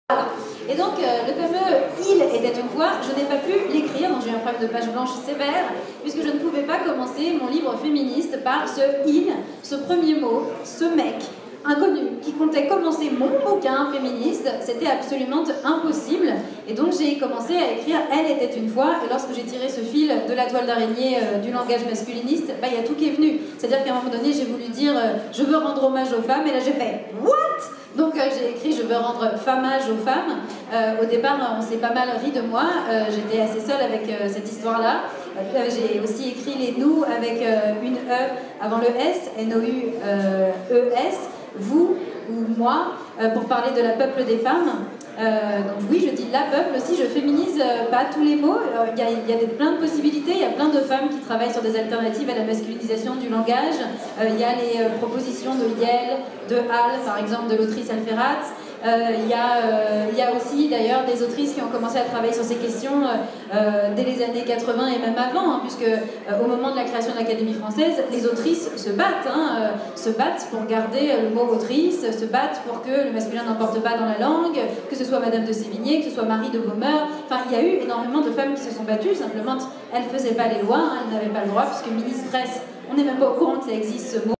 Voilà. Et donc, le fameux « Il était une fois », je n'ai pas pu l'écrire, donc j'ai eu un problème de page blanche sévère, puisque je ne pouvais pas commencer mon livre féministe par ce « il », ce premier mot, ce mec inconnu, qui comptait commencer mon bouquin féministe. C'était absolument impossible. Et donc, j'ai commencé à écrire « Elle était une fois », et lorsque j'ai tiré ce fil de la toile d'araignée du langage masculiniste, il y a tout qui est venu. C'est-à-dire qu'à un moment donné, j'ai voulu dire « Je veux rendre hommage aux femmes », et là j'ai fait « What ?» Donc j'ai écrit « Je veux rendre famage aux femmes ». Au départ, on s'est pas mal ri de moi. J'étais assez seule avec cette histoire-là. J'ai aussi écrit les nous avec une E avant le S, N-O-U-E-S, vous ou moi, pour parler de la peuple des femmes. Donc oui, je dis la peuple aussi, je féminise pas tous les mots. Il y a plein de possibilités, il y a plein de femmes qui travaillent sur des alternatives à la masculinisation du langage. Il y a les propositions de Yale, de Hall, par exemple, de l'autrice Alferat. Il y a aussi d'ailleurs des autrices qui ont commencé à travailler sur ces questions dès les années 80 et même avant, puisque au moment de la création de l'Académie française, les autrices se battent pour garder le mot autrice, se battent pour que le masculin n'emporte pas dans la langue, que ce soit Madame de Sévigné, que ce soit Marie de Beaumeur. Enfin, il y a eu énormément de femmes qui se sont battues, simplement elles ne faisaient pas les lois, elles n'avaient pas le droit, puisque ministresse, on n'est même pas au courant que ça existe ce mot.